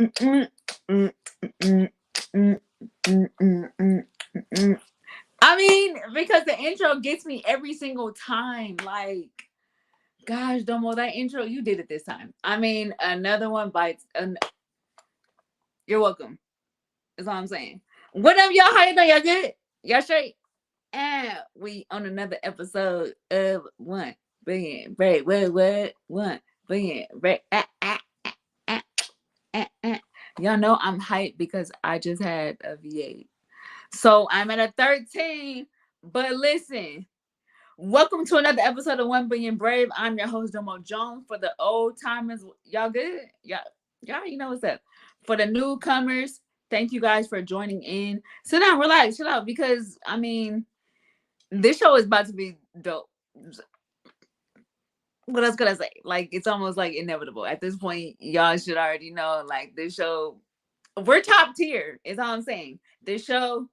I mean, because the intro gets me every single time. Like, gosh, Domo, that intro, you did it this time. I mean, another one bites. You're welcome. That's all I'm saying. What up, y'all? How you doing? Y'all good? Y'all straight? And we on another episode of 1 billion break. What? 1 billion break. Ah, ah. Y'all know I'm hyped because I just had a V8. So I'm at a 13. But listen, welcome to another episode of 1 Billion Brave. I'm your host, Domo Jones. For the old timers, y'all good? Y'all, you know what's up. For the newcomers, thank you guys for joining in. Sit down, relax, chill out, because I mean, this show is about to be dope. What else could I say? Like, it's almost like inevitable. At this point, y'all should already know, like, this show, we're top tier, is all I'm saying. This show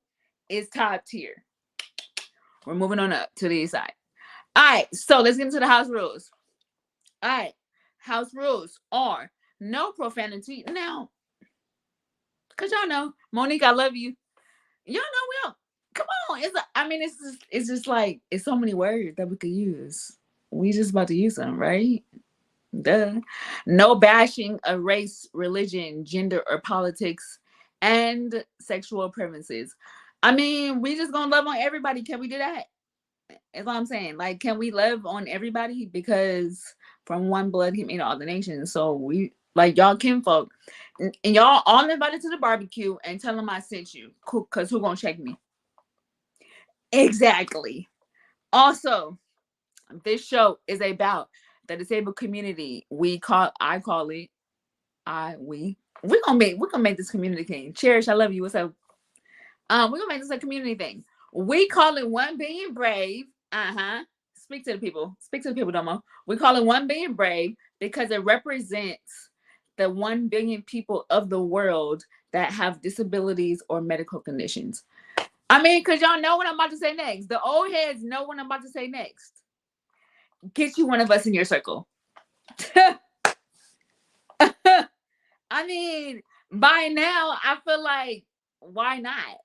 is top tier. We're moving on up to the east side. All right, so let's get into the house rules. All right, house rules are no profanity. Now, because y'all know, Monique, I love you. Y'all know we don't. Come on. It's just like, it's so many words that we could use. We just about to use them, right? Duh. No bashing of race, religion, gender, or politics, and sexual preferences. I mean, we just gonna love on everybody. Can we do that? That's what I'm saying. Like, can we love on everybody? Because from one blood he made all the nations. So we, like, y'all kinfolk, and y'all all invited to the barbecue, and tell them I sent you. Cool, cause who gonna check me? Exactly. Also, this show is about the disabled community. I call it, we're gonna make this community thing. Cherish, I love you. What's up? We're gonna make this a community thing. We call it 1 billion brave. Uh-huh. Speak to the people. Speak to the people, Domo. We call it 1 billion brave because it represents the 1 billion people of the world that have disabilities or medical conditions. I mean, because y'all know what I'm about to say next. The old heads know what I'm about to say next. Get you one of us in your circle. I mean, by now, I feel like, why not?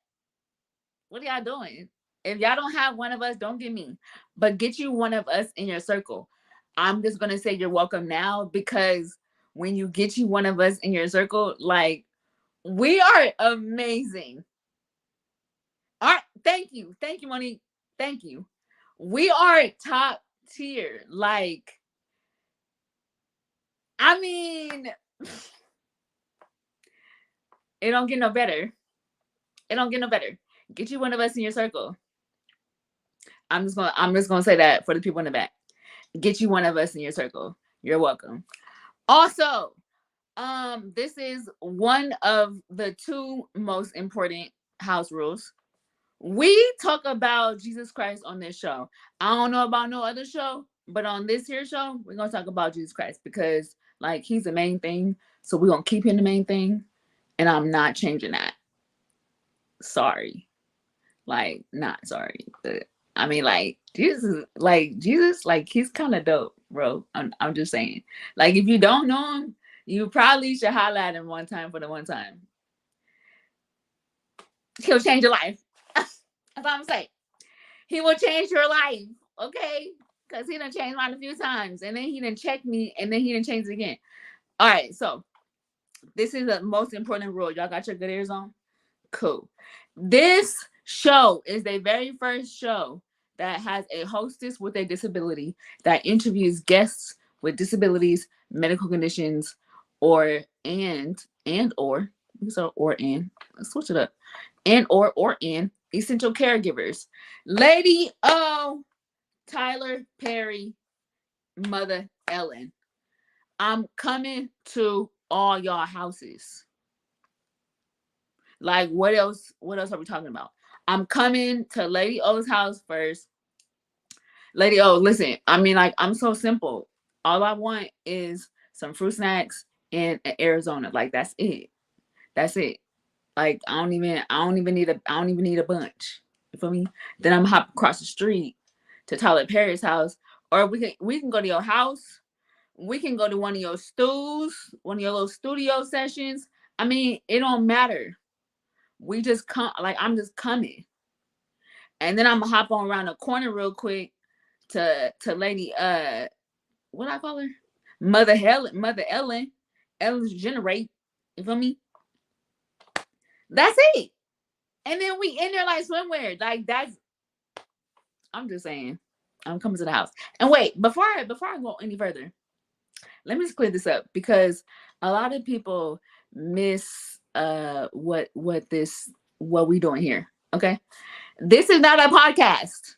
What are y'all doing? If y'all don't have one of us, don't get me. But get you one of us in your circle. I'm just gonna say you're welcome now, because when you get you one of us in your circle, like, we are amazing. All right, thank you, Monique. Thank you. We are top tier. Like, I mean, it don't get no better. It don't get no better. Get you one of us in your circle. I'm just gonna say that for the people in the back. Get you one of us in your circle. You're welcome. Also, this is one of the two most important house rules. We talk about Jesus Christ on this show. I don't know about no other show, but on this here show, we're gonna talk about Jesus Christ because, like, he's the main thing. So we're gonna keep him the main thing, and I'm not changing that. Sorry. Like, not sorry. But I mean, like, he's kind of dope, bro. I'm just saying. Like, if you don't know him, you probably should holler at him one time for the one time. He'll change your life. That's all I'm saying. He will change your life, okay? Because he done changed mine a few times, and then he done check me, and then he done change it again. All right, so this is the most important rule. Y'all got your good ears on? Cool. This show is the very first show that has a hostess with a disability that interviews guests with disabilities, medical conditions, or and or so or and let's switch it up, and or in essential caregivers. Lady O, Tyler Perry, Mother Ellen. I'm coming to all y'all houses. Like, what else? What else are we talking about? I'm coming to Lady O's house first. Lady O, listen. I mean, like, I'm so simple. All I want is some fruit snacks and Arizona. Like, that's it. That's it. Like, I don't even need a bunch. You feel me? Then I'm hop across the street to Tyler Perry's house, or we can go to your house. We can go to one of your stools, one of your little studio sessions. I mean, it don't matter. We just come, like, I'm just coming. And then I'm gonna hop on around the corner real quick to lady what I call her? Mother Ellen's generate. You feel me? That's it. And then we in there like swimwear. Like that's I'm just saying. I'm coming to the house. And wait, before I go any further, let me just clear this up because a lot of people miss what we doing here. Okay. This is not a podcast.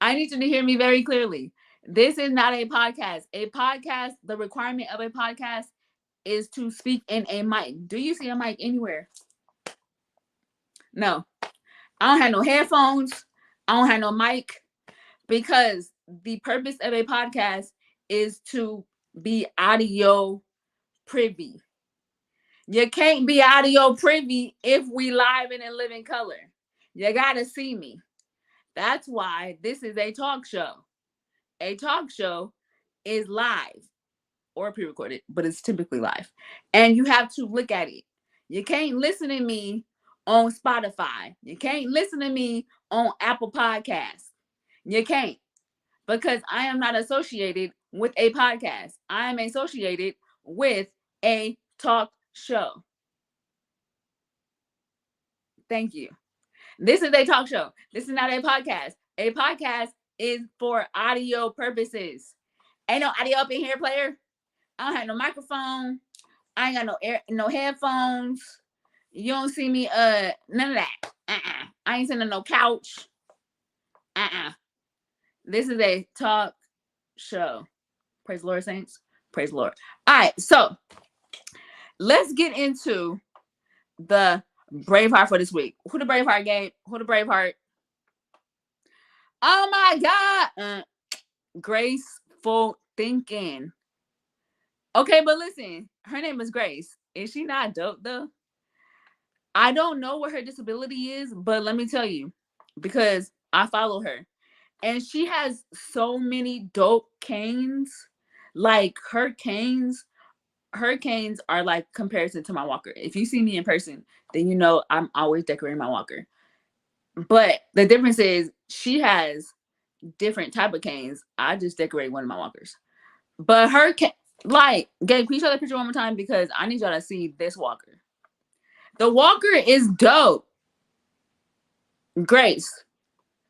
I need you to hear me very clearly. This is not a podcast. A podcast, the requirement of a podcast is to speak in a mic. Do you see a mic anywhere? No. I don't have no headphones. I don't have no mic because the purpose of a podcast is to be audio privy. You can't be audio privy if we live and in living color. You gotta see me. That's why this is a talk show. A talk show is live or pre-recorded, but it's typically live. And you have to look at it. You can't listen to me on Spotify. You can't listen to me on Apple Podcasts. You can't because I am not associated with a podcast. I am associated with a talk show. Thank you. This is a talk show. This is not a podcast. A podcast is for audio purposes. Ain't no audio up in here, player. I don't have no microphone. I ain't got no headphones. You don't see me none of that. I ain't sitting on no couch. This is a talk show. Praise the Lord, saints. Praise the Lord. All right, so let's get into the Braveheart for this week. Who the Braveheart gave? Who the Braveheart? Oh my God. Graceful thinking. Okay, but listen, her name is Grace. Is she not dope though? I don't know what her disability is, but let me tell you, because I follow her. And she has so many dope canes. Like her canes are like comparison to my walker. If you see me in person, then you know I'm always decorating my walker. But the difference is she has different type of canes. I just decorate one of my walkers. But her like, Gabe, can you show that picture one more time? Because I need y'all to see this walker. The walker is dope. Grace,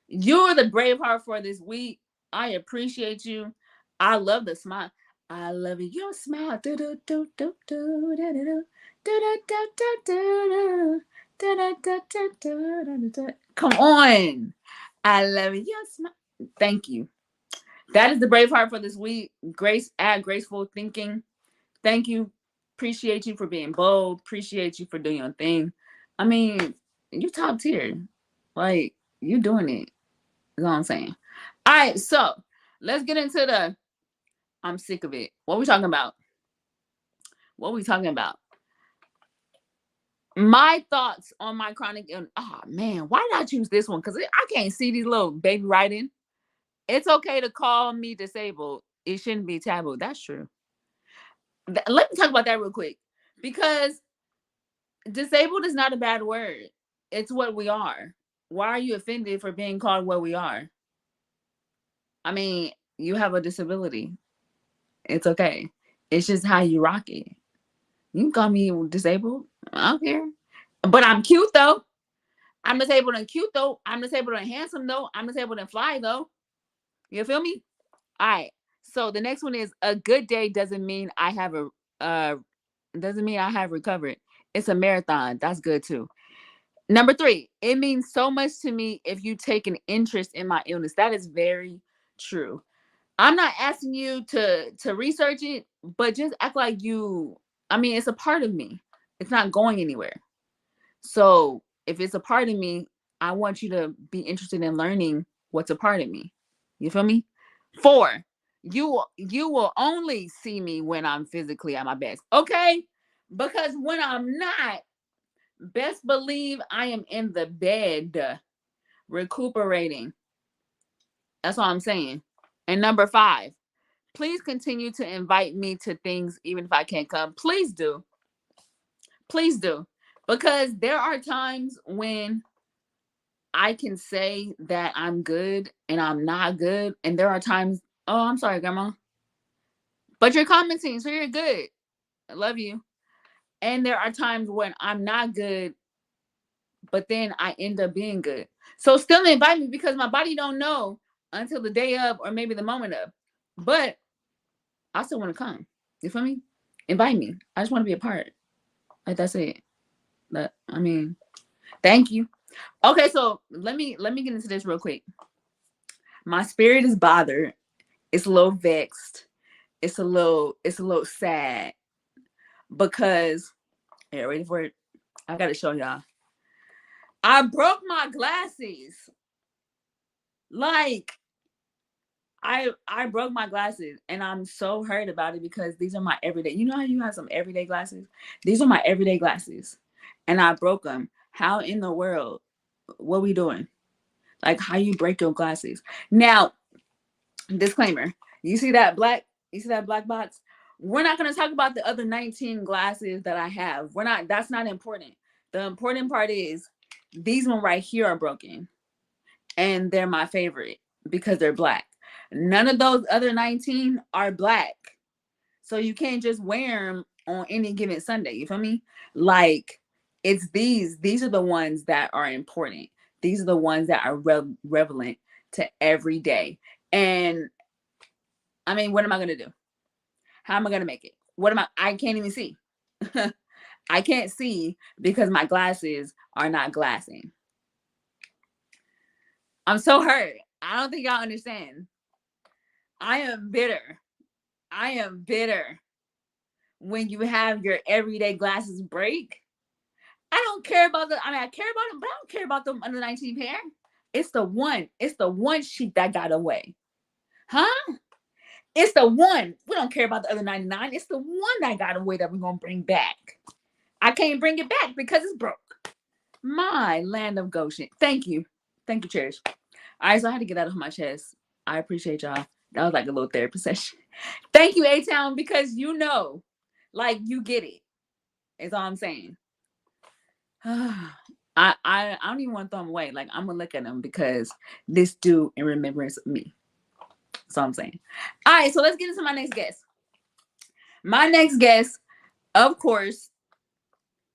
you're the Braveheart for this week. I appreciate you. I love the smile. I love your smile. Come on. I love your smile. Thank you. That is the Braveheart for this week. Grace at Graceful Thinking. Thank you. Appreciate you for being bold. Appreciate you for doing your thing. I mean, you top tier. Like, you doing it. You know what I'm saying? All right, so let's get into the I'm sick of it. What we talking about? What we talking about? My thoughts on my chronic illness. Oh man, why did I choose this one? Because I can't see these little baby writing. It's okay to call me disabled. It shouldn't be taboo. That's true. Let me talk about that real quick. Because disabled is not a bad word. It's what we are. Why are you offended for being called what we are? I mean, you have a disability. It's okay. It's just how you rock it. You can call me disabled. I don't care. But I'm cute though. I'm disabled and cute though. I'm disabled and handsome though. I'm disabled and fly though. You feel me? All right. So the next one is a good day doesn't mean I have recovered. It's a marathon. That's good too. Number 3, it means so much to me if you take an interest in my illness. That is very true. I'm not asking you to research it, but just act like you. I mean, it's a part of me. It's not going anywhere. So if it's a part of me, I want you to be interested in learning what's a part of me. You feel me? 4, you will only see me when I'm physically at my best. Okay? Because when I'm not, best believe I am in the bed recuperating. That's all I'm saying. And number 5, please continue to invite me to things even if I can't come. Please do. Please do. Because there are times when I can say that I'm good and I'm not good. And there are times, oh, I'm sorry, Grandma. But you're commenting, so you're good. I love you. And there are times when I'm not good, but then I end up being good. So still invite me because my body don't know until the day of or maybe the moment of. But I still want to come. You feel me? Invite me. I just want to be a part. Like that's it. But I mean, thank you. Okay, so let me get into this real quick. My spirit is bothered. It's a little vexed. It's a little sad because yeah, ready for it? I gotta show y'all. I broke my glasses. Like I broke my glasses and I'm so hurt about it because these are my everyday. You know how you have some everyday glasses? These are my everyday glasses. And I broke them. How in the world? What we doing? Like how you break your glasses? Now, disclaimer. You see that black you see that black box? We're not going to talk about the other 19 glasses that I have. We're not That's not important. The important part is these one right here are broken and they're my favorite because they're black. None of those other 19 are black. So you can't just wear them on any given Sunday. You feel me? Like it's these are the ones that are important. These are the ones that are relevant to every day. And I mean, what am I going to do? How am I going to make it? I can't even see. I can't see because my glasses are not glassing. I'm so hurt. I don't think y'all understand. I am bitter. I am bitter when you have your everyday glasses break. I don't care about the. I mean, I care about them, but I don't care about them under 19 pair. It's the one. It's the one sheet that got away, huh? It's the one. We don't care about the other 99. It's the one that got away that we're gonna bring back. I can't bring it back because it's broke. My land of Goshen. Thank you, Cherish. All right, so I had to get that off my chest. I appreciate y'all. That was like a little therapy session. Thank you, A Town, because like you get it. Is all I'm saying. I don't even want to throw them away. Like I'm gonna look at them because this do in remembrance of me. That's all I'm saying. All right, so let's get into my next guest. My next guest, of course,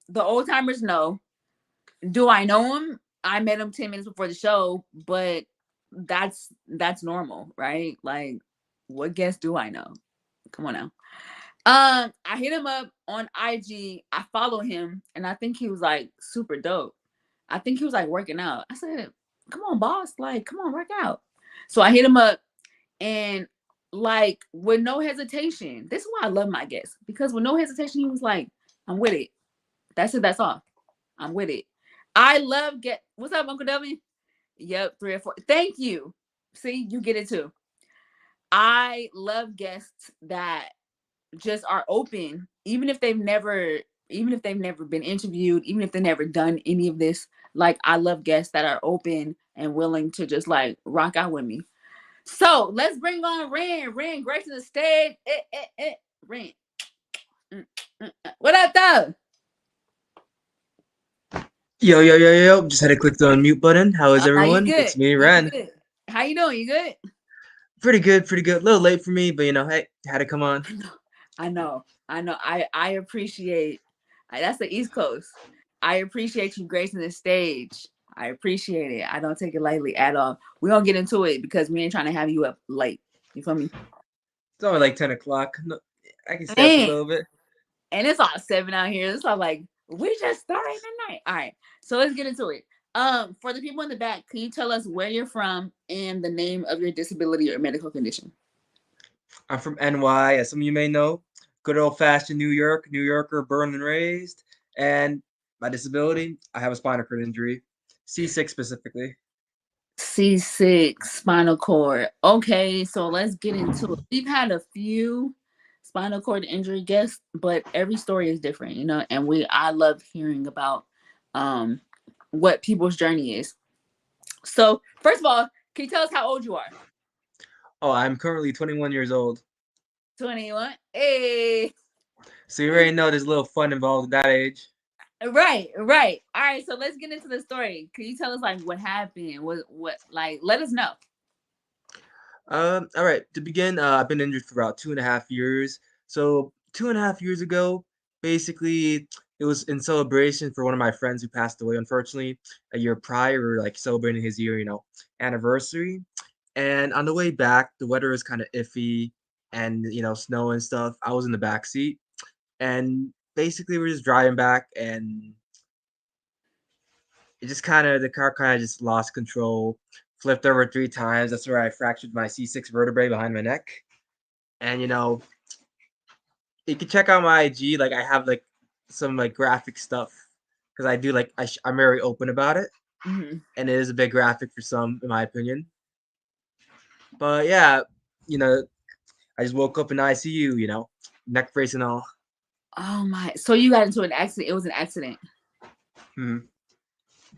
the old timers know. Do I know him? I met him 10 minutes before the show, but that's normal, right? Like, what guest do I know? Come on now. I hit him up on IG. I follow him, and I think he was like super dope. I think he was like working out. I said, "Come on, boss! Like, come on, work out." So I hit him up, and like with no hesitation. This is why I love my guests because with no hesitation, he was like, "I'm with it. That's it. That's all. I'm with it." I love get. What's up, Uncle W? Yep, 3 or 4. Thank you. See, you get it too. I love guests that just are open, even if they've never been interviewed, even if they've never done any of this. Like I love guests that are open and willing to just like rock out with me. So let's bring on Ren. Ren, gracing the stage. Ren. What up, though? Yo, yo, yo, yo. Just had to click the unmute button. How is You everyone? good? It's me, You Ren. good? How you doing? You good? Pretty good, pretty good. A little late for me, but hey, had to come on. I know. I know. I know. I appreciate. That's the East Coast. I appreciate you gracing the stage. I appreciate it. I don't take it lightly at all. We're gonna get into it because we ain't trying to have you up late. You feel me? It's only like 10 o'clock. No, I can stay up a Man, little bit. and it's all 7 out here. It's all like we just starting the night. All right, so let's get into it. For the people in the back, can you tell us where you're from and the name of your disability or medical condition? I'm from NY, as some of you may know. Good old fashioned New York, New Yorker, born and raised. And my disability, I have a spinal cord injury, C6 specifically. C6 spinal cord. Okay, so let's get into it. We've had a few spinal cord injury guests, but every story is different, and I love hearing about um what people's journey is. So, first of all, can you tell us how old you are? Oh, I'm currently 21 years old. 21. Hey. So you already know there's a little fun involved at that age. Right, right. All right, so let's get into the story. Can you tell us like what happened? What like let us know. All right. To begin, I've been injured for about 2.5 years. So 2.5 years ago, basically, it was in celebration for one of my friends who passed away. Unfortunately, a year prior, we were like celebrating his year, anniversary. And on the way back, the weather was kind of iffy, and snow and stuff. I was in the back seat, and basically, we're just driving back, and the car kind of just lost control, flipped over 3 times. That's where I fractured my C6 vertebrae behind my neck. And you can check out my IG. Like I have like some like graphic stuff because I do like I'm very open about it, Hmm. and it is a bit graphic for some, in my opinion. But yeah, you know, I just woke up in ICU. Neck brace and all. Oh my! So you got into an accident. It was an accident. Mhm.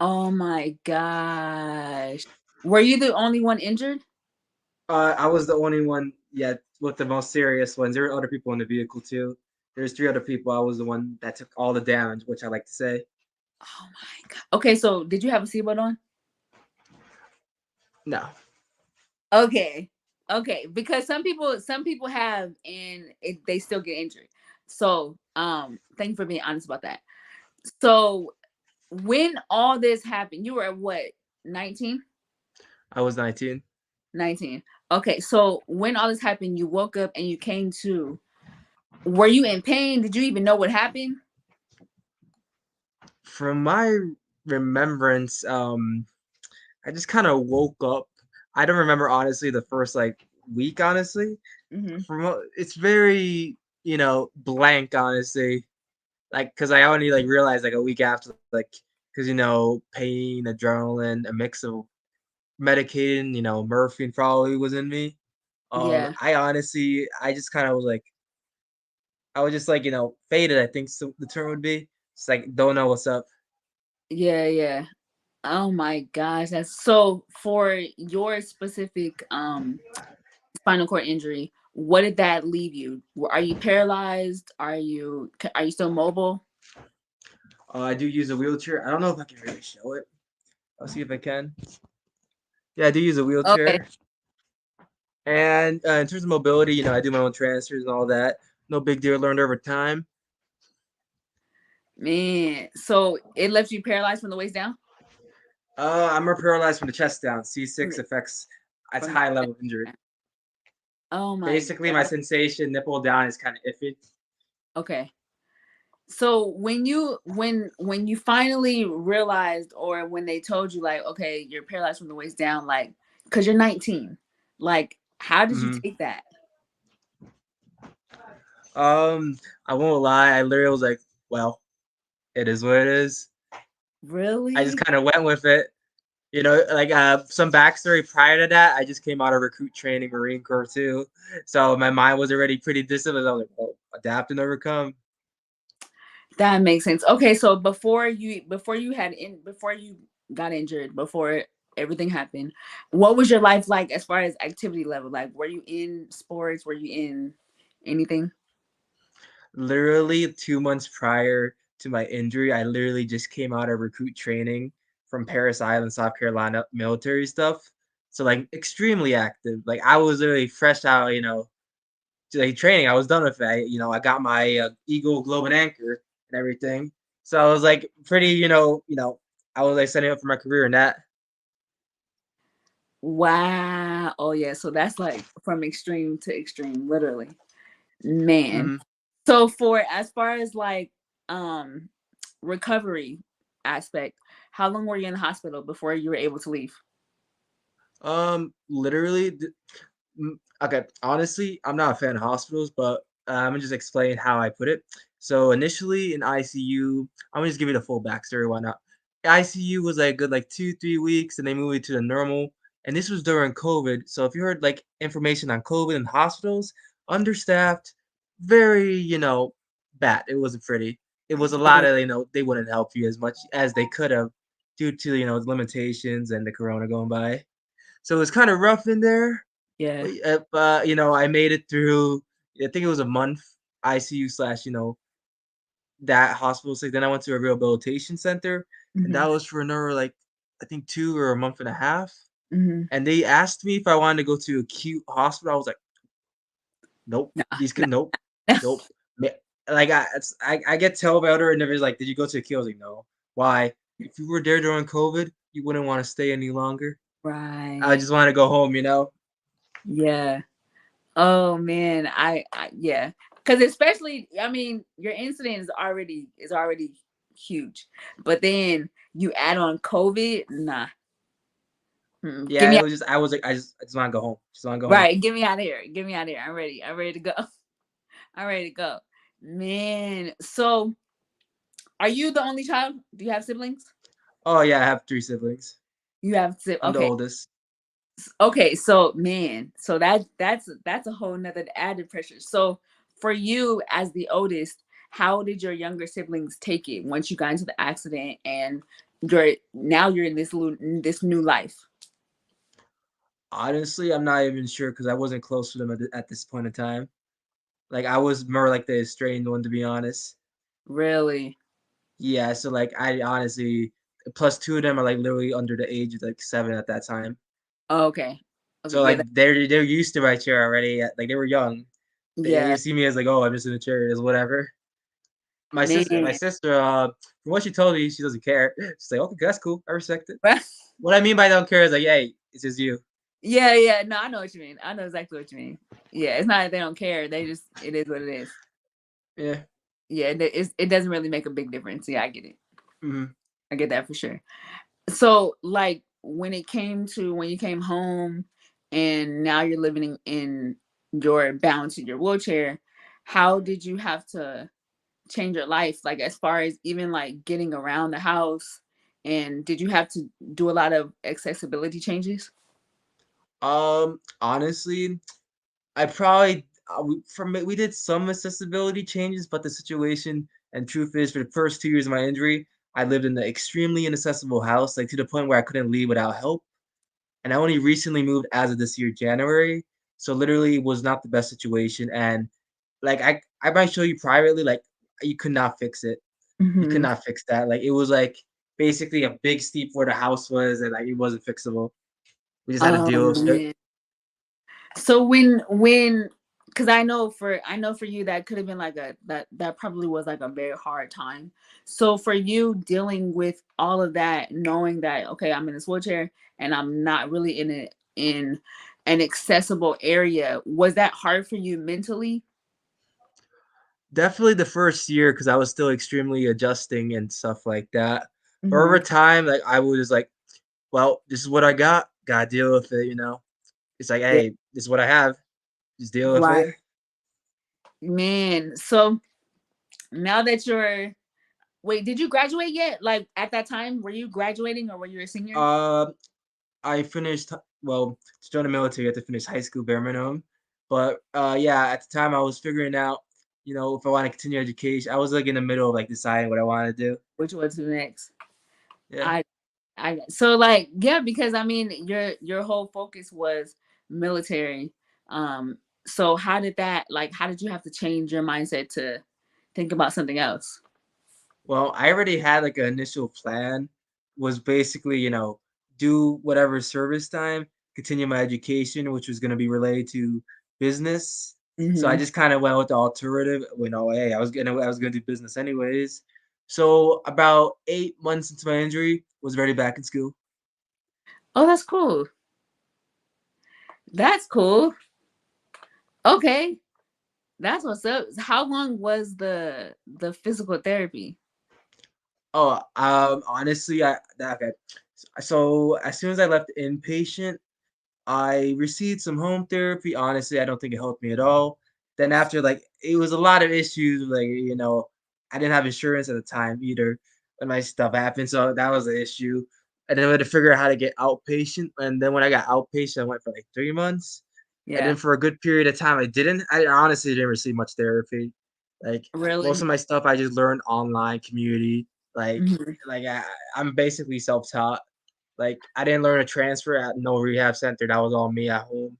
Oh my gosh! Were you the only one injured? I was the only one yet with the most serious ones. There were other people in the vehicle too. There's 3 other people. I was the one that took all the damage, which I like to say. Oh my god! Okay, so did you have a seatbelt on? No. Okay, okay, because some people have and they still get injured. So thank you for being honest about that. So when all this happened, you were at what, 19? I was 19. 19. Okay, so when all this happened, you woke up and you came to. Were you in pain? Did you even know what happened? From my remembrance, I just kind of woke up. I don't remember honestly the first like week. Honestly, Hmm. it's very blank. Honestly, like because I only like realized like a week after, like because pain, adrenaline, a mix of medicating, morphine probably was in me. Yeah, I just kind of was like I was just like faded. I think so, the term would be. It's like don't know what's up. yeah, yeah. Oh my gosh, that's so. For your specific spinal cord injury, what did that leave you? Are you paralyzed? Are you still mobile? I do use a wheelchair. I don't know if I can really show it. I'll see if I can. Yeah, I do use a Okay, wheelchair. And in terms of mobility, I do my own transfers and all that. No big deal. Learned over time. man. So it left you paralyzed from the waist down. I'm more paralyzed from the chest down. From C6 the affects as from the high chest level injury. down. Oh my Basically, my god. sensation nipple down is kind of iffy. Okay. So when you finally realized, or when they told you like, okay, you're paralyzed from the waist down, like, because you're 19, like, how did you Hmm. take that? I won't lie. I literally was like, well, it is what it is. I just Really? kind of went with it. Like some backstory prior to that, I just came out of recruit training, Marine Corps too. So my mind was already pretty disciplined. I was like, well, adapt and overcome. That makes sense. Okay, so before you got injured, before everything happened, what was your life like as far as activity level? Like, were you in sports? Were you in anything? Literally 2 months prior to my injury, I literally just came out of recruit training from Paris Island, South Carolina, military stuff. So like extremely active. Like I was literally fresh out, like training. I was done with it. I got my Eagle Globe and Anchor and everything. So I was like pretty, I was like setting up for my career in that. Wow. Oh yeah. So that's like from extreme to extreme, literally. Man. Hmm. So for as far as like um recovery aspect, how long were you in the hospital before you were able to leave? Literally, okay. Honestly, I'm not a fan of hospitals, but I'm gonna just explain how I put it. So initially in ICU, I'm gonna just give you the full backstory. Why not? ICU was like good, like 2, 3 weeks, and they moved it to the normal. And this was during COVID. So if you heard like information on COVID in hospitals, understaffed, very bad. It wasn't pretty. It was a lot Yeah. of they wouldn't help you as much as they could have due to limitations and the corona going by. So it was kind of rough in there. Yeah. But I made it through. I think it was a month ICU slash that hospital sick. Then I went to a rehabilitation center, and Hmm. that was for another like I think 2 or a month and a half. Hmm. And they asked me if I wanted to go to acute hospital. I was like, nope, No, these no, could nope, no. nope. Like I get tell about her, and if it's like, did you go to acute? I was like, no. Why? If you were there during COVID, you wouldn't want to stay any longer. I Right. just want to go home, you know. Yeah. Oh man, I yeah, because especially, I mean, your incident is already huge, but then you add on COVID, nah. Get Yeah, me it out. was just I was like I just want to go home. Just want to go home. Right, get me out of here. Get me out of here. I'm ready. I'm ready to go. I'm ready to go. Man, so are you the only child? Do you have siblings? Oh yeah, I have 3 siblings. You have I'm the okay. oldest. Okay, so man, so that's a whole nother added pressure. So for you as the oldest, how did your younger siblings take it once you got into the accident and you're in this new life? Honestly, I'm not even sure because I wasn't close to them at this point in time. Like I was more like the estranged one, to be honest. Really? Yeah, so like I honestly, plus two of them are like literally under the age of like 7 at that time. Oh, okay. Okay, So yeah, like they're used to my chair already. Like they were young. They yeah, see me as like, oh, I'm just in a chair, it's whatever. My man. sister, from what she told me, she doesn't care. She's like, okay, that's cool. I respect it. What I mean by don't care is like, hey, it's just you. Yeah, yeah. No, I know what you mean. I know exactly what you mean. Yeah, it's not that they don't care. They just it is what it is. Yeah. Yeah, it doesn't really make a big difference. Yeah, I get it. Hmm. I get that for sure. So, like, when it came to when you came home and now you're living in your balance in your wheelchair, how did you have to change your life? Like, as far as even like getting around the house, and did you have to do a lot of accessibility changes? Honestly, I probably we did some accessibility changes, but the situation and truth is, for the first 2 years of my injury, I lived in an extremely inaccessible house, like to the point where I couldn't leave without help. And I only recently moved as of this year, January. So literally, it was not the best situation. And like I might show you privately, like you could not fix it. You could Hmm. not fix that. Like it was like basically a big steep where the house was, and like it wasn't fixable. We just had to Oh deal with it. man. So when because I know for you that could have been like that probably was like a very hard time. So for you dealing with all of that, knowing that okay, I'm in this wheelchair and I'm not really in an accessible area, was that hard for you mentally? Definitely the first year because I was still extremely adjusting and stuff like that. But over Hmm. time, like I was just like, well, this is what I got. Gotta deal with it, you know. It's like, Yeah. hey, this is what I have. Just deal with Right. it. Man. So now that you're wait, did you graduate yet? Like at that time, were you graduating or were you a senior? Um, I finished well to join the military. You have to finish high school bare minimum. But yeah, at the time I was figuring out, if I want to continue education. I was like in the middle of like deciding what I wanted to do. Which was next? Yeah. I so like yeah, because I mean your whole focus was military. So how did you have to change your mindset to think about something else? Well, I already had like an initial plan, was basically, do whatever service time, continue my education, which was going to be related to business. So I Hmm. just kind of went with the alternative. Hey, I was gonna do business anyways. So about 8 months into my injury, was already back in school. Oh, that's cool. That's cool. Okay. That's what's up. How long was the physical therapy? Oh, honestly, okay. So as soon as I left inpatient, I received some home therapy. Honestly, I don't think it helped me at all. Then after, like, it was a lot of issues. Like, I didn't have insurance at the time either when my stuff happened, so that was an issue. And then we had to figure out how to get outpatient. And then when I got outpatient, I went for like 3 months. And then Yeah. for a good period of time, I didn't. I honestly didn't receive much therapy. Like most Really? of my stuff, I just learned online community. Like, Hmm. like I'm basically self-taught. Like, I didn't learn a transfer at no rehab center, that was all me at home.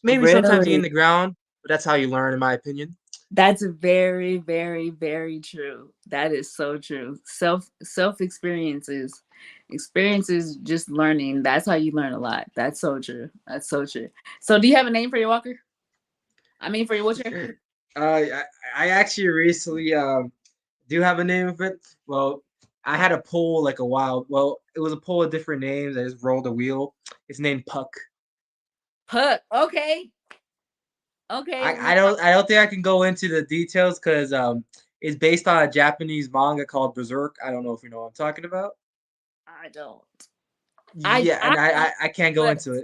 Maybe sometimes you Really? in the ground, but that's how you learn in my opinion. That's very, very, very true. That is so true. Self experiences, experiences, just learning. That's how you learn a lot. That's so true. That's so true. So, do you have a name for your walker? I mean, for your wheelchair? I actually recently do have a name of it. Well, I had a poll like a while. Well, it was a poll with different names. I just rolled a wheel. It's named Puck. Puck. Okay. Okay. I don't think I can go into the details because it's based on a Japanese manga called Berserk. I don't know if you know what I'm talking about. I don't. Yeah, I and I don't. I, I can't go But into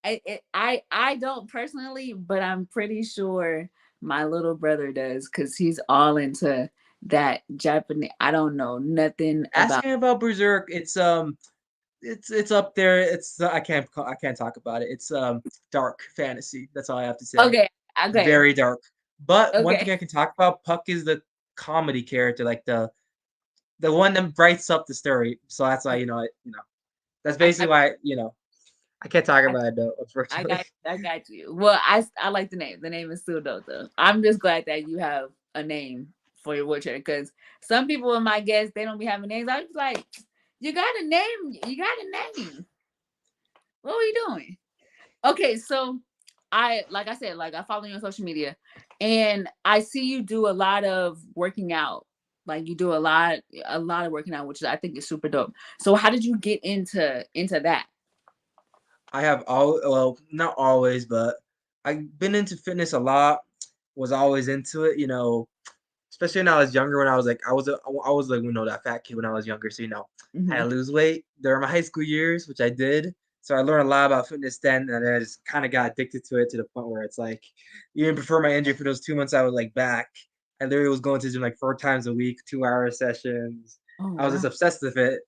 it. I don't personally, but I'm pretty sure my little brother does because he's all into that Japanese. I don't know nothing about. Asking about Berserk, it's up there. It's I can't talk about it. It's dark fantasy. That's all I have to say. Okay, okay, Very dark. But one okay. thing I can talk about, Puck is the comedy character, like the one that brights up the story. So that's why that's I basically got, why I can't talk I, about it though, I unfortunately. got, I got you. Well, I like the name. The name is still dope though. I'm just glad that you have a name for your wheelchair because some people in my guests they don't be having names. I was like, you got a name. You got a name. What are you doing? Okay, so I like I said, like I follow you on social media and I see you do a lot of working out. Like you do a lot of working out, which I think is super dope. So how did you get into that? I have all well, not always, but I've been into fitness a lot. Was always into it, especially when I was younger. When I was like, I was like, that fat kid when I was younger. So I had Hmm. to lose weight during my high school years, which I did. So I learned a lot about fitness then, and I just kind of got addicted to it to the point where it's like, even before my injury, for those 2 months I was like back, I literally was going to the gym like 4 times a week, 2 hour sessions. Oh I was just wow. obsessed with it.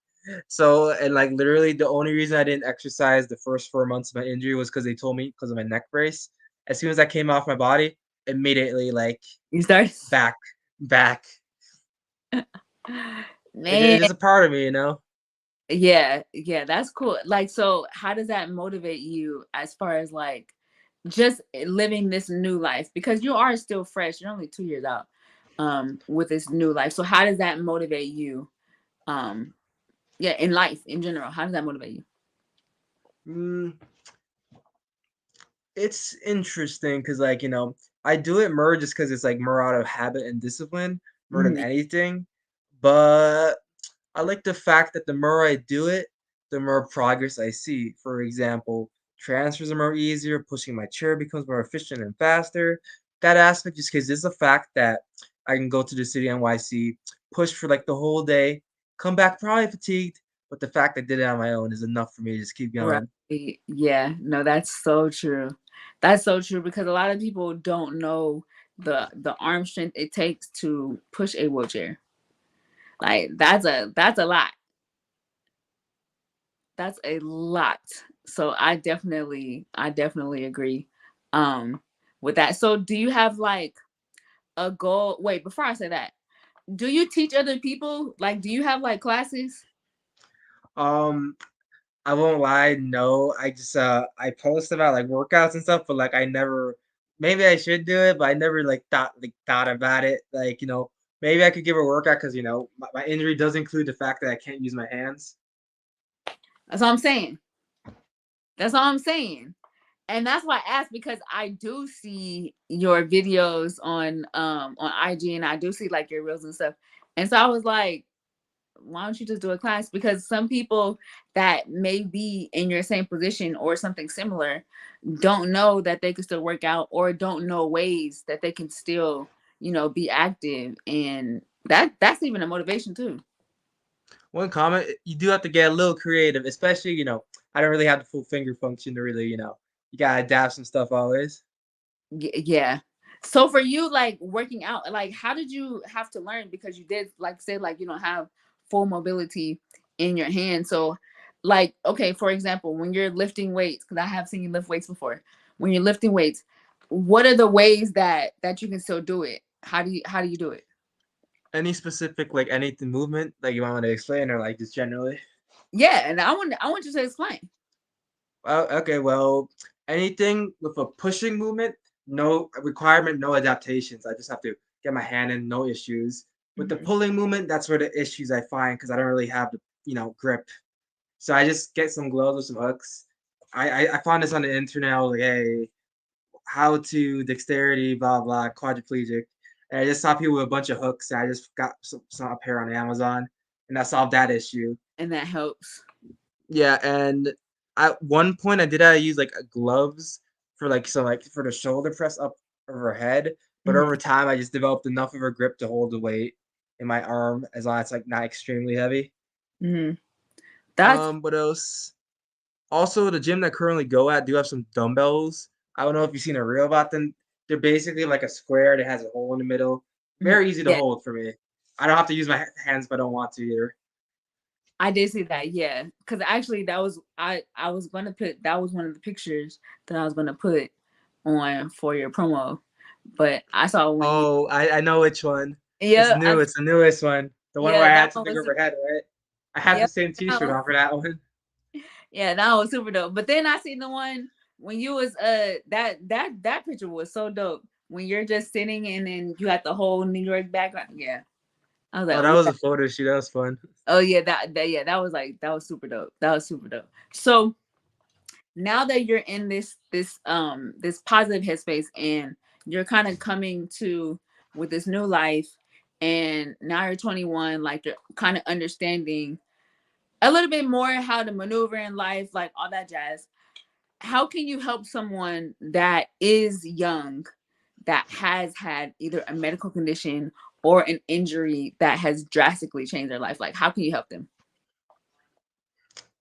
So, and like literally the only reason I didn't exercise the first 4 months of my injury was because they told me because of my neck brace. As soon as I came off my body, immediately like You start back, back. It man. is a part of me. Yeah, yeah, that's cool. Like so how does that motivate you as far as like just living this new life because you are still fresh. You're only 2 years out with this new life. So how does that motivate you? Um yeah, in life in general. How does that motivate you? Mm, it's interesting because I do it more just because it's like more out of habit and discipline more than Mhm. anything. But I like the fact that the more I do it, the more progress I see. For example, transfers are more easier, pushing my chair becomes more efficient and faster. That aspect just because it's a fact that I can go to the city NYC, push for like the whole day, come back probably fatigued, but the fact I did it on my own is enough for me to just keep Right. going. Yeah, no, that's so true. That's so true because a lot of people don't know the arm strength it takes to push a wheelchair. Like that's a lot. That's a lot. So I definitely agree with that. So do you have like a goal? Wait, before I say that, do you teach other people? Like do you have like classes? Um, I won't lie, no. I just I post about like workouts and stuff, but like I never maybe I should do it, but I never thought about it. Like, maybe I could give a workout because my injury does include the fact that I can't use my hands. That's all I'm saying. That's all I'm saying. And that's why I asked because I do see your videos on IG and I do see like your reels and stuff. And so I was like, why don't you just do a class? Because some people that may be in your same position or something similar don't know that they can still work out or don't know ways that they can still, be active. And that's even a motivation too. One comment, you do have to get a little creative, especially, I don't really have the full finger function to really, you gotta adapt some stuff always. Yeah. So for you, like working out, like how did you have to learn? Because you did like say like you don't have full mobility in your hand. So like okay, for example, when you're lifting weights, because I have seen you lift weights before. When you're lifting weights, what are the ways that you can still do it? How do you do it? Any specific like anything movement that you want me to explain or like just generally? Yeah, and I want you to explain. Okay, well, anything with a pushing movement, no requirement, no adaptations. I just have to get my hand in, no issues. With the Hmm. pulling movement, that's where the issues I find because I don't really have the grip. So I just get some gloves or some hooks. I found this on the internet. I was like, hey, how to dexterity, blah blah, quadriplegic. And I just saw people with a bunch of hooks. And I just got some up here on Amazon, and that solved that issue. And that helps. Yeah, and at one point I did use like gloves for like so like for the shoulder press up over her head, but Hmm. over time I just developed enough of a grip to hold the weight in my arm as long as it's like not extremely heavy. Hmm. That's What else? Also, the gym that I currently go at do have some dumbbells. I don't know if you've seen a reel about them. They're basically like a square that has a hole in the middle. mhm. Very easy to Yeah. hold for me. I don't have to use my hands if I don't want to either. I did see that, yeah. Because actually, that was I was gonna put that was one of the pictures that I was gonna put on for your promo, but I saw when you, Oh, I know which one. It's yeah, new. It's the newest one. The one where yeah, I that had one something was over head, right? I have yeah, the same that T-shirt one, on for that one. yeah, that was super dope. But then I seen the one when you was that picture was so dope when you're just sitting and then you had the whole New York background. Yeah, I was like, Oh, that oh was yeah, a photo shoot. That was fun. oh yeah, that yeah, that was like that was super dope. That was super dope. So now that you're in this positive headspace and you're kind of coming to with this new life, and now you're 21, like you're kind of understanding a little bit more how to maneuver in life, like all that jazz. How can you help someone that is young, that has had either a medical condition or an injury that has drastically changed their life? Like, how can you help them?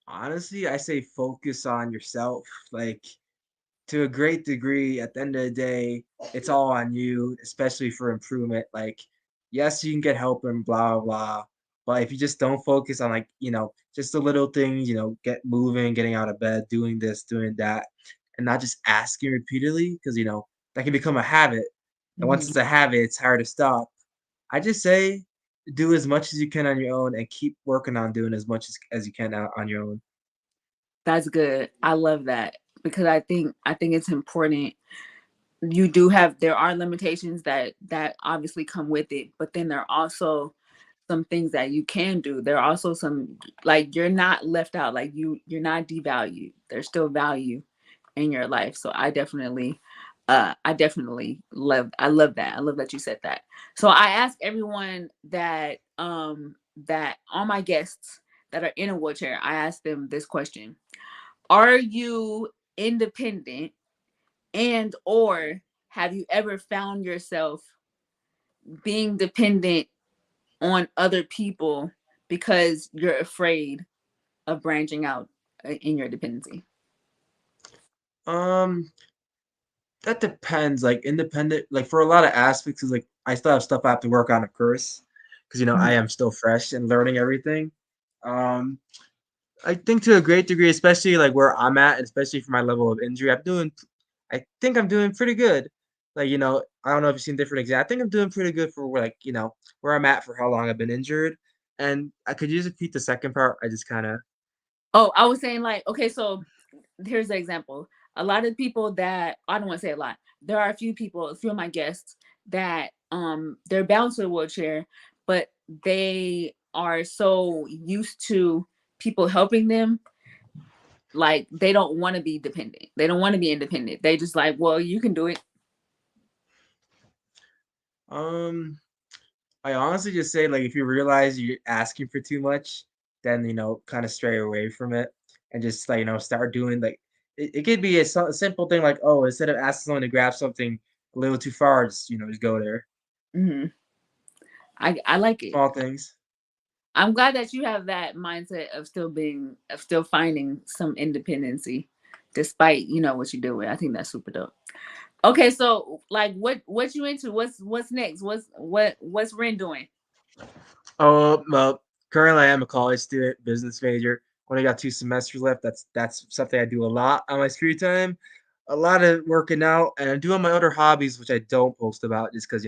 Honestly, I say focus on yourself. Like to a great degree, at the end of the day, it's all on you, especially for improvement. Like, yes, you can get help and blah blah, but if you just don't focus on like, just the little things, get moving, getting out of bed, doing this, doing that, and not just asking repeatedly, because that can become a habit. And once Hmm. it's a habit, it's hard to stop. I just say do as much as you can on your own and keep working on doing as much as you can on your own. That's good. I love that because I think it's important. You do have there are limitations that obviously come with it, but then there are also some things that you can do. There are also some, like, you're not left out, like you're not devalued. There's still value in your life. So I definitely love that. I love that you said that. So I ask everyone that all my guests that are in a wheelchair, I ask them this question: are you independent, and or have you ever found yourself being dependent on other people because you're afraid of branching out in your dependency? Um, that depends. Like independent, like for a lot of aspects, is like I still have stuff I have to work on, of course, because I Mhm. am still fresh and learning everything. Um, I think to a great degree, especially like where I'm at, and especially for my level of injury, I think I'm doing pretty good. Like I don't know if you've seen different examples. I think I'm doing pretty good for where like where I'm at for how long I've been injured. And I could you just repeat the second part. I just kind of Oh, I was saying, like, okay, so here's the example. A lot of people that, I don't want to say a lot. There are a few people, a few of my guests that they're bound to a wheelchair, but they are so used to people helping them, like they don't want to be dependent. They don't want to be independent. They just like, well, you can do it. um I honestly just say, like, if you realize you're asking for too much, then, kind of stray away from it and just, like, start doing, like, it could be a simple thing like, oh, instead of asking someone to grab something a little too far, just go there. Hmm. I like it. Small things. I'm glad that you have that mindset of still finding some independency despite, what you do with. I think that's super dope. Okay, so like what you into? What's next? What's Ren doing? Oh, well, currently I am a college student, business major. Only got 2 semesters left. That's something I do a lot on my free time. A lot of working out, and I'm doing my other hobbies, which I don't post about just because,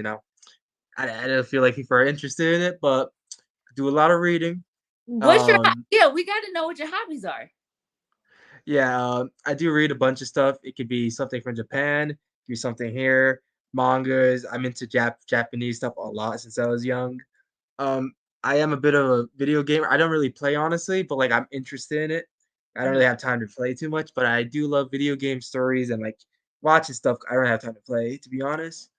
I don't feel like people are interested in it, but I do a lot of reading. What's your Um, Yeah, we got to know what your hobbies are. yeah, I do read a bunch of stuff. It could be something from Japan. do something here. Mangas. I'm into Japanese stuff a lot since I was young. Um, I am a bit of a video gamer. I don't really play honestly, but like I'm interested in it. I don't Mhm. really have time to play too much, but I do love video game stories and like watching stuff. I don't have time to play, to be honest.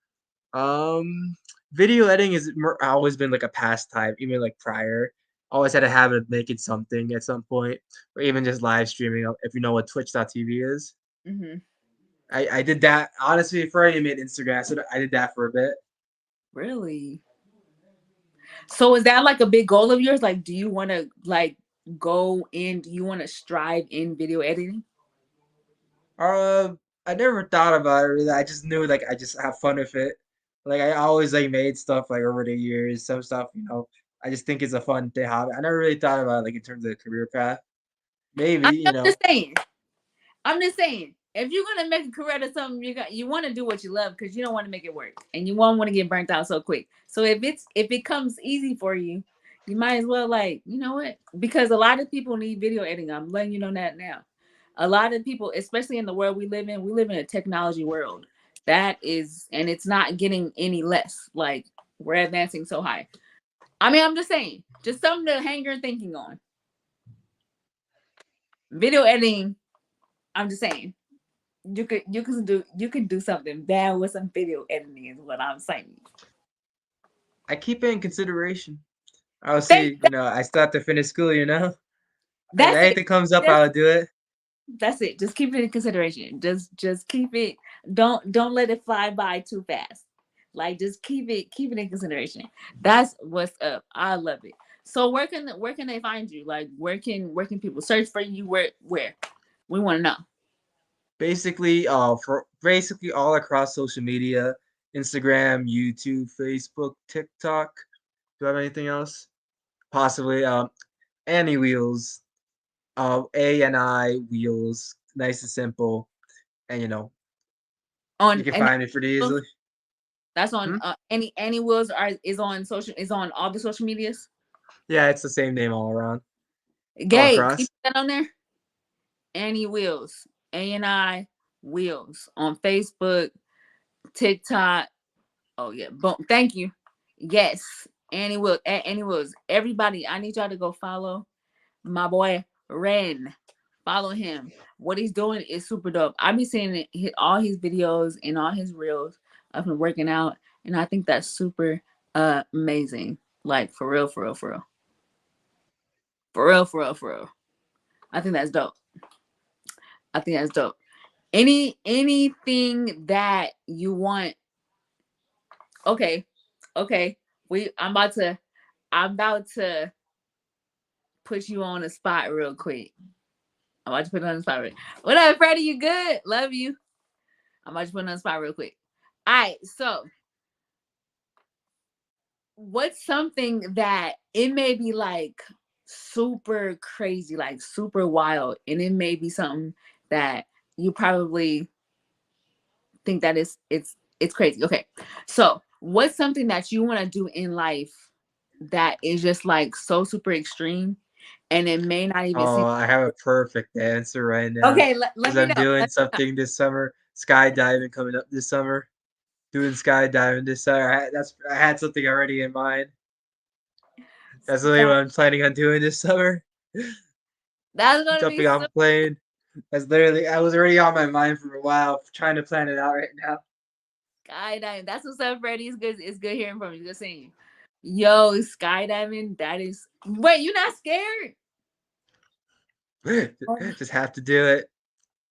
Um, Video editing has always been like a pastime, even like prior. Always had a habit of making something at some point, or even just live streaming. If you know what Twitch.tv is, Mhm. I did that honestly before I even made Instagram. So I did that for a bit. Really? So is that like a big goal of yours? Like, do you want to like go in? Do you want to strive in video editing? Uh, I never thought about it really. I just knew like I just have fun with it. Like I always like made stuff like over the years. Some stuff, I just think it's a fun thing hobby. I never really thought about it like in terms of the career path. Maybe, I'm just saying. I'm just saying, if you're gonna make a career out of something, you want to do what you love because you don't want to make it work, and you won't want to get burnt out so quick. So if it comes easy for you, you might as well like you know what? Because a lot of people need video editing. I'm letting you know that now. A lot of people, especially in the world we live in a technology world. That is, and it's not getting any less. Like we're advancing so high. I mean, I'm just saying, just something to hang your thinking on. Video editing. I'm just saying you could do something bad with some video editing is what I'm saying. I keep it in consideration. I'll Thank see. I still have to finish school. If that's it. anything comes up, Just I'll do it. that's it. Just keep it in consideration. Just keep it. Don't let it fly by too fast. Like just keep it in consideration. That's what's up. I love it. So where can they find you? Like where can people search for you? Where we want to know. For basically all across social media, Instagram, YouTube, Facebook, TikTok. Do I have anything else? Possibly. Annie Wheels. ANI Wheels. Nice and simple. And you On can and find me pretty easily. that's on Hmm? any wheels are is on all the social medias. Yeah, it's the same name all around, all Gabe, can you across. put that on there? Annie Wheels, ANI Wheels on Facebook, TikTok. Oh yeah, boom. Thank you. Yes, Annie Wheels. Annie Wheels. Everybody, I need y'all to go follow my boy Ren. Follow him. What he's doing is super dope. I be seeing all his videos and all his reels of him working out, and I think that's super amazing. Like for real, for real, for real, for real, for real, for real. I think that's dope. I think that's dope. Anything that you want. Okay, okay. I'm about to put you on the spot real quick. I'm about to put you on the spot real. What up, Freddie? You good? Love you. I'm about to put you on the spot real quick. All right. So, what's something that it may be like super crazy, like super wild, and it may be something that you probably think that it's crazy. Okay. So, what's something that you want to do in life that is just like so super extreme and it may not even Oh, seem I have a perfect answer right now okay, because let me I'm know. doing Let me something this summer. Skydiving coming up this summer. Doing skydiving this summer. I had something already in mind. That's really know. what I'm planning on doing this summer. That's gonna be Jumping off so a plane. That's literally I was already on my mind for a while, trying to plan it out right now. skydiving. That's what's up, Freddie. It's good hearing from you. Good seeing you. Yo, skydiving, that is wait, you not scared? Oh, Just have to do it.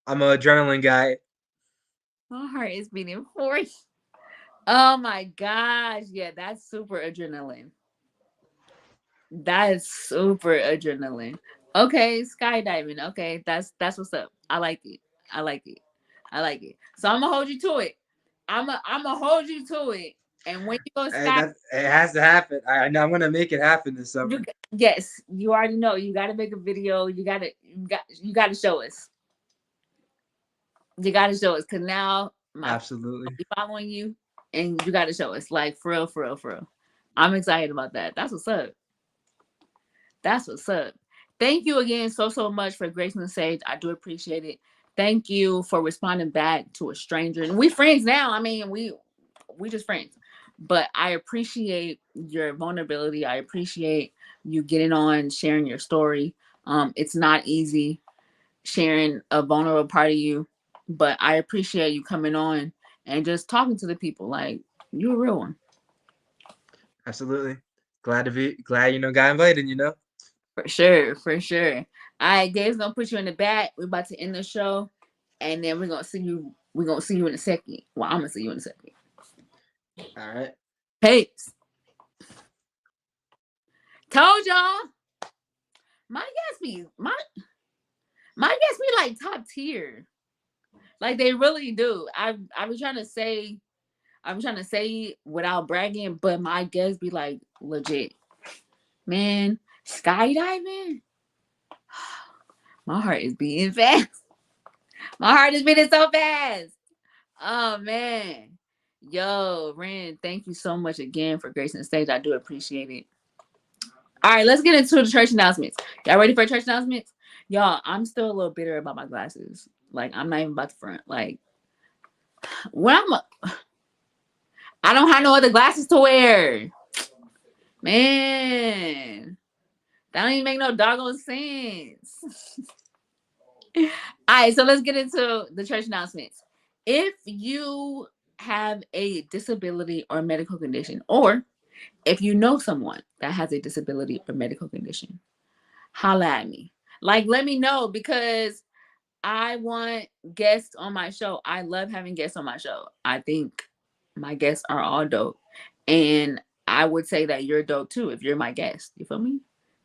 I'm an adrenaline guy. my heart is beating for you. Oh my gosh. Yeah, that's super adrenaline. That is super adrenaline. Okay, skydiving. Okay, that's what's up. I like it. I like it. I like it. So I'm gonna hold you to it. I'm gonna hold you to it. And when you go sky, That it has to happen. I know I'm gonna make it happen this summer. yes, you already know. You got to make a video. You got to show us. You got to show us because now my will Absolutely. be following you, and you got to show us like for real, for real, for real. I'm excited about that. That's what's up. That's what's up. Thank you again so much for gracing the stage. I do appreciate it. Thank you for responding back to a stranger. And we friends now. I mean, we just friends. But I appreciate your vulnerability. I appreciate you getting on, sharing your story. It's not easy sharing a vulnerable part of you, but I appreciate you coming on and just talking to the people. Like, you're a real one. Absolutely. Glad got invited. For sure, for sure. All right, Dave's gonna put you in the back. We're about to end the show, and then we're gonna see you. We're gonna see you in a second. Well, I'm gonna see you in a second. All right. Peace. Told y'all. My guests be my guests be like top tier. Like they really do. I was trying to say I'm trying to say without bragging, but my guests be like legit. Man, skydiving. My heart is beating fast. My heart is beating so fast. Oh man. Yo, Ren, thank you so much again for gracing the stage. I do appreciate it. All right, let's get into the church announcements. Y'all ready for church announcements? Y'all, I'm still a little bitter about my glasses. Like, I'm not even about to front. Like, when I don't have no other glasses to wear. Man, that don't even make no doggone sense. All right, so let's get into the church announcements. If you have a disability or medical condition, or if you know someone that has a disability or medical condition, holla at me. Like, let me know because I want guests on my show. I love having guests on my show. I think my guests are all dope. And I would say that you're dope too if you're my guest. You feel me?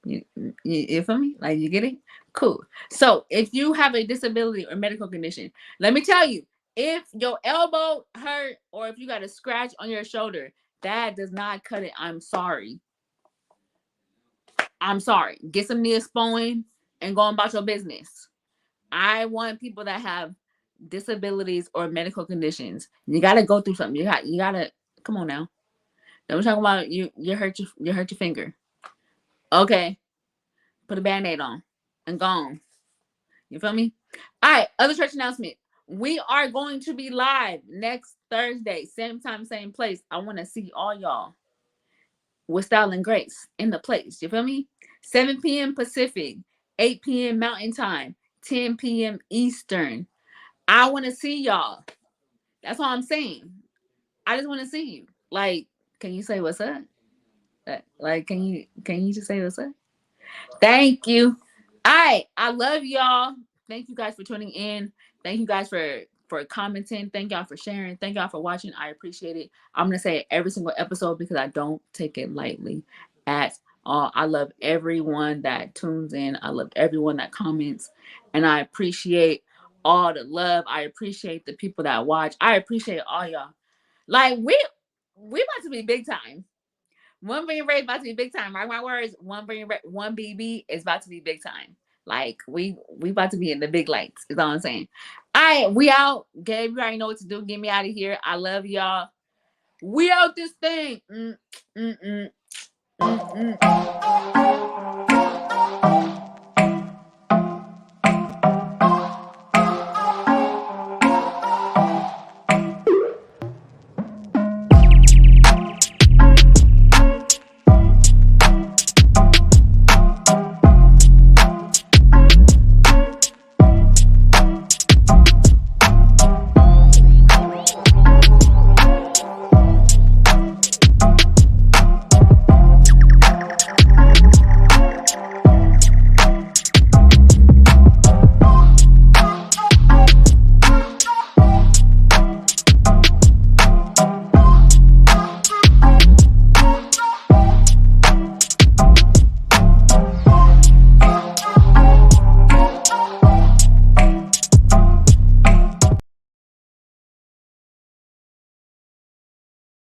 You feel me? Like, you get it? Cool. So if you have a disability or medical condition, let me tell you, if your elbow hurt or if you got a scratch on your shoulder, that does not cut it. I'm sorry. I'm sorry. Get some Neosporin and go on about your business. I want people that have disabilities or medical conditions. You gotta go through something. You gotta come on now. Don't talk about you hurt your finger. Okay. Put a band-aid on and gone. You feel me? All right, other church announcement. We are going to be live next Thursday, same time, same place. I want to see all y'all with style and grace in the place. You feel me? 7 p.m. Pacific, 8 p.m. Mountain Time, 10 p.m. Eastern. I want to see y'all. That's all I'm saying. I just want to see you. Like, can you say what's up? Like, can you just say what's up? Thank you. All right. I love y'all. Thank you guys for tuning in. Thank you guys for commenting. Thank y'all for sharing. Thank y'all for watching. I appreciate it. I'm gonna say it every single episode because I don't take it lightly at all. I love everyone that tunes in. I love everyone that comments, and I appreciate all the love. I appreciate the people that watch. I appreciate all y'all. Like, we about to be big time. One Brilliant Ray is about to be big time. Mark my words. One BB is about to be big time. Like, we about to be in the big lights. Is all I'm saying. All right, we out. Gabe, you already know what to do. Get me out of here. I love y'all. We out this thing. Mm, mm, mm, mm, mm.